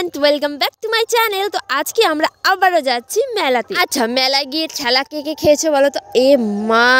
Everyone welcome back to my channel. तो आज की আমরা আবারো যাচ্ছি মেলাতে। আচ্ছা মেলায় গিয়ে ঠেলা কে কে খেয়েছো বলো তো? এ মা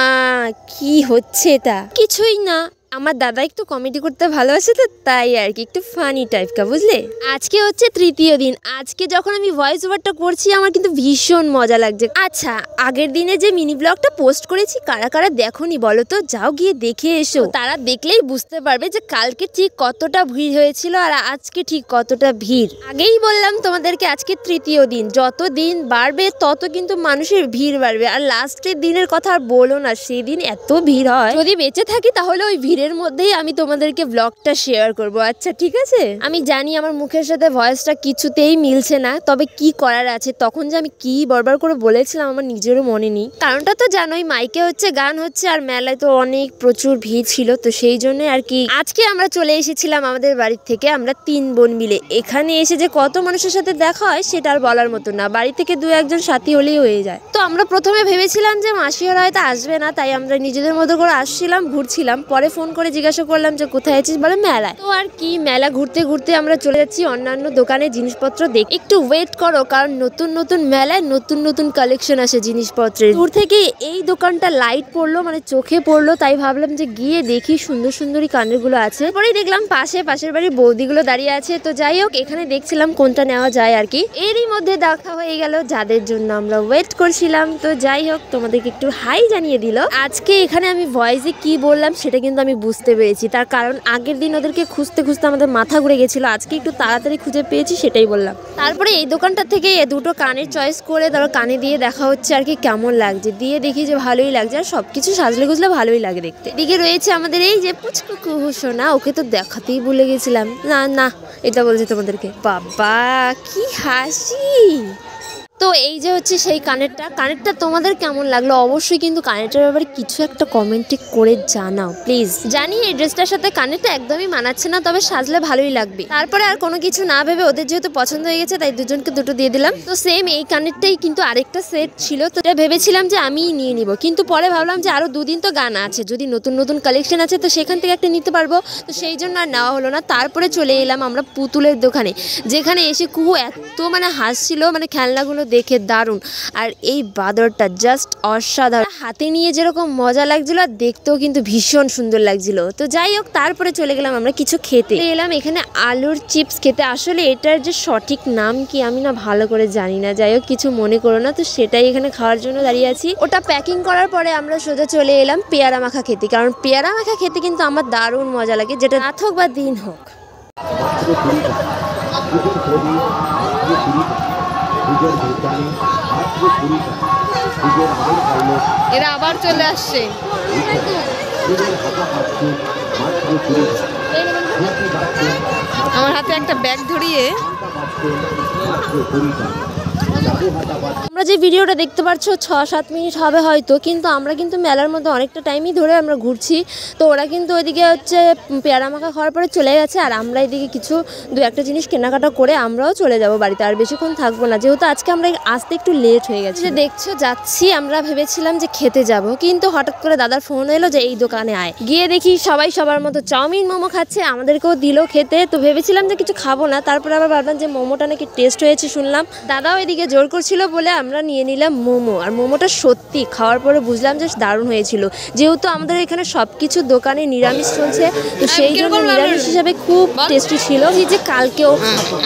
কি হচ্ছে এটা? কিছুই না, আমার দাদা একটু কমেডি করতে ভালোবাসে তো তাই আর কি, একটু ফানি টাইপ কা, বুঝলে। আজকে হচ্ছে তৃতীয় দিন। আজকে যখন আমি ভয়েস ওভারটা করছি আমার কিন্তু ভীষণ মজা লাগছে। আচ্ছা আগের দিনে যে মিনি ব্লগটা পোস্ট করেছি কারা কারা দেখোনি বলো তো? যাও গিয়ে দেখে এসো, তারা দেখলেই বুঝতে পারবে যে কালকে ঠিক কতটা ভিড় হয়েছিল আর আজকে ঠিক কতটা ভিড়। আগেই বললাম তোমাদেরকে আজকে তৃতীয় দিন, যত দিন বাড়বে তত কিন্তু মানুষের ভিড় বাড়বে। আর লাস্টের দিনের কথা আর বলো না, সেদিন এত ভিড় হয়। যদি বেঁচে থাকি তাহলে ওই ভিড় এর মধ্যেই আমি তোমাদেরকে ব্লগটা শেয়ার করব। আচ্ছা ঠিক আছে, আমি জানি আমার মুখের সাথে ভয়েসটা কিছুতেই মিলছে না, তবে কি করার আছে। তখন যে আমি কি বরবার করে বলেছিলাম আমার নিজেরও মনে নেই। কারণটা তো জানোই, মাইকে হচ্ছে গান হচ্ছে আর মেলায় তো অনেক প্রচুর ভিড় ছিল, তো সেই জন্য আর কি আজকে আমরা চলে এসেছিলাম আমাদের বাড়ির থেকে, আমরা 3 বোন মিলে। এখানে এসে যে কত মানুষের সাথে দেখা হয় সেটা আর বলার মতো না, বাড়ি থেকে 2-1 জন সাথী হলেই হয়ে যায়। তো আমরা প্রথমে ভেবেছিলাম যে মাসি ওরা হয়তো আসবে না, তাই আমরা নিজেদের মতো করে আসছিলাম, ঘুরছিলাম। পরে ফোন করে জিজ্ঞাসা করলাম যে কোথায় আছিস, বলে মেলায়। তো আর কি, মেলা ঘুরতে ঘুরতে আমরা চলে যাচ্ছি অন্যান্য দোকানে জিনিসপত্র দেখ। একটু ওয়েট করো, কারণ নতুন নতুন মেলায় নতুন নতুন কালেকশন আসে জিনিসপত্রের। দূর থেকে এই দোকানটা লাইট পড়লো, মানে চোখে পড়লো, তাই ভাবলাম যে গিয়ে দেখি সুন্দর সুন্দরী কানের গুলো আছে। পরেই দেখলাম পাশের বাড়ির বৌদিগুলো দাঁড়িয়ে আছে। তো যাই হোক, এখানে দেখছিলাম কোনটা নেওয়া যায় আর কি। এরই মধ্যে দেখা হয়ে গেল যাদের জন্য আমরা ওয়েট করছিলাম। তো যাই হোক, তোমাদেরকে একটু হাই জানিয়ে দিল। আজকে এখানে আমি ভয়েসে কি বললাম সেটা কিন্তু আমি বুঝতে পেরেছি, তার কারণ আগের দিন ওদেরকে খুঁজতে খুঁজতে আমাদের মাথা ঘুরে গেছিল, আজকে একটু তাড়াতাড়ি খুঁজে পেয়েছি, সেটাই বললাম। তারপরে এই দোকানটা থেকে দুটো কানের চয়েস করে তারপর কানে দিয়ে দেখা হচ্ছে আর কি কেমন লাগছে। দিয়ে দেখি যে ভালোই লাগছে, আর সবকিছু সাজলে গুজলে ভালোই লাগে দেখতে। এদিকে রয়েছে আমাদের এই যে পুচকু সোনা, ওকে তো দেখাতেই ভুলে গেছিলাম। না এটা বলছি তোমাদেরকে, বাবা কি হাসি। তো এই যে হচ্ছে সেই কানেরটা তোমাদের কেমন লাগলো অবশ্যই কিন্তু কানেরটার ব্যাপারে কিছু একটা কমেন্টে করে জানাও প্লিজ। জানি এই ড্রেসটার সাথে কানেরটা একদমই মানাচ্ছে না, তবে সাজলে ভালোই লাগবে। তারপরে আর কোনো কিছু না ভেবে ওদের যেহেতু পছন্দ হয়ে গেছে তাই দুজনকে দুটো দিয়ে দিলাম। তো সেম এই কানেরটাই কিন্তু আরেকটা সেট ছিল, তো এটা ভেবেছিলাম যে আমিই নিয়ে নিব, কিন্তু পরে ভাবলাম যে আরো 2 দিন তো গান আছে, যদি নতুন নতুন কালেকশন আছে তো সেখান থেকে একটা নিতে পারবো, তো সেই জন্য আর নেওয়া হলো না। তারপরে চলে এলাম আমরা পুতুলের দোকানে, যেখানে এসে কুহু এত মানে হাসছিল, মানে খেলনাগুলো দেখে দারুণ। আর এই বাদরটা জাস্ট অসাধারণ, হাতে নিয়ে যেরকম মজা লাগছিল আর দেখতেও কিন্তু ভীষণ সুন্দর লাগছিল। তো যাই হোক, তারপরে চলে গেলাম আমরা কিছু খেতে। এলাম এখানে আলুর চিপস খেতে। আসলে এটার যে সঠিক নাম কি আমি না ভালো করে জানি না, যাই হোক কিছু মনে করো না। তো সেটাই এখানে খাওয়ার জন্য দাঁড়িয়ে আছি। ওটা প্যাকিং করার পরে আমরা সোজা চলে এলাম পেয়ারা মাখা খেতে, কারণ পেয়ারা মাখা খেতে কিন্তু আমার দারুণ মজা লাগে, যেটা রাত হোক বা দিন হোক। এরা আবার চলে আসছে। আমার হাতে একটা ব্যাগ ধরিয়ে আমরা যে ভিডিওটা দেখতে পাচ্ছ 6-7 মিনিট হবে হয়তো, কিন্তু আমরা কিন্তু মেলার মধ্যে অনেকটা টাইমই ধরে আমরা ঘুরছি। তো ওরা কিন্তু ওইদিকে হচ্ছে পেয়ারা মাখা খাওয়ার পরে চলে গেছে, আর আমরা এদিকে কিছু 2-1টা জিনিস কেনাকাটা করে আমরাও চলে যাব বাড়িতে, আর বেশিক্ষণ থাকবো না, যেহেতু আজকে আমরা আসতে একটু লেট হয়ে গেছে। দেখছো যাচ্ছি, আমরা ভেবেছিলাম যে খেতে যাব, কিন্তু হঠাৎ করে দাদার ফোন এলো যে এই দোকানে আয়। গিয়ে দেখি সবাই সবার মতো চাউমিন মোমো খাচ্ছে, আমাদেরকেও দিল খেতে। তো ভেবেছিলাম যে কিছু খাবো না, তারপরে আবার ভাবলাম যে মোমোটা নাকি টেস্ট হয়েছে শুনলাম, দাদাও এদিকে জোর করছিল বলে আমরা নিয়ে নিলাম মোমো। আর মোমোটা সত্যি খাওয়ার পরে বুঝলাম যে দারুণ হয়েছিল, যেহেতু আমাদের এখানে সবকিছু দোকানে নিরামিষ চলছে, তো সেই জন্য নিরামিষ হিসাবে খুব টেস্টি ছিল, যে কালকেও খাবো।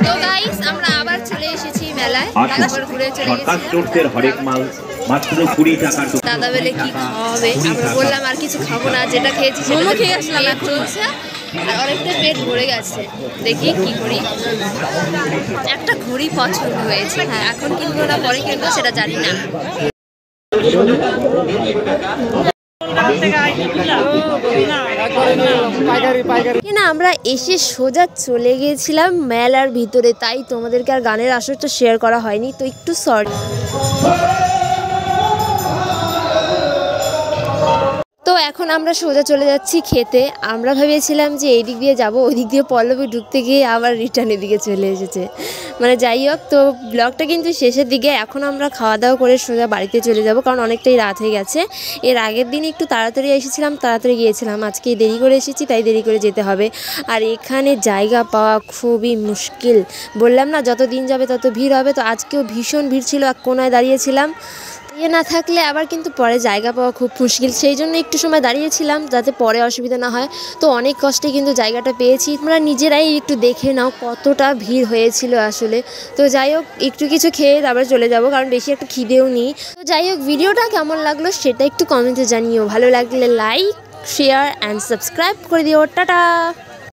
তো গাইস আমরা আবার চলে এসেছি মেলায়, আবার ঘুরে চলে গেছি। দাদা বলে কি খাওয়া হবে, আমরা বললাম আর কিছু খাবো না, যেটা খেয়েছি মোমো খেয়ে আসলাম, চলছে আর অনেকটা পেট ভরে গেছে। দেখি কি করি, একটা ঘড়ি পছন্দ হয়েছে, হ্যাঁ এখন কিনবো না পরে কিনবো সেটা জানি না। না আমরা এসে সোজা চলে গিয়েছিলাম মেলার ভিতরে, তাই তোমাদেরকে আর গানের আসরটা শেয়ার করা হয়নি, তো একটু সরি। তো এখন আমরা সোজা চলে যাচ্ছি খেতে। আমরা ভেবেছিলাম যে এই দিক দিয়ে যাব, ওই দিক দিয়ে পল্লবী ঢুকতে গিয়ে আবার রিটার্ন এদিকে চলে এসেছে। মানে যাই হোক, তো ব্লগটা কিন্তু শেষের দিকে। এখন আমরা খাওয়া দাওয়া করে সোজা বাড়িতে চলে যাব, কারণ অনেকটাই রাত হয়ে গেছে। এর আগের দিন একটু তাড়াতাড়ি এসেছিলাম, তাড়াতাড়ি গিয়েছিলাম, আজকে দেরি করে এসেছি, তাই দেরি করে যেতে হবে। আর এখানে জায়গা পাওয়া খুবই মুশকিল, বললাম না যত দিন যাবে তত ভিড় হবে। তো আজকেও ভীষণ ভিড় ছিল, এক কোনায় দাঁড়িয়েছিলাম। না থাকলে আবার কিন্তু পরে জায়গা পাওয়া খুব মুশকিল, সেই জন্য একটু সময় দাঁড়িয়েছিলাম যাতে পরে অসুবিধা না হয়। তো অনেক কষ্টে কিন্তু জায়গাটা পেয়েছি। তোমরা নিজেরাই একটু দেখে নাও কতটা ভিড় হয়েছিল আসলে। তো যাই হোক, একটু কিছু খেয়ে তারপরে চলে যাব, কারণ বেশি একটা খিদেও নেই। তো যাই হোক, ভিডিওটা কেমন লাগলো সেটা একটু কমেন্টে জানিও। ভালো লাগলে লাইক, শেয়ার অ্যান্ড সাবস্ক্রাইব করে দিও। টাটা।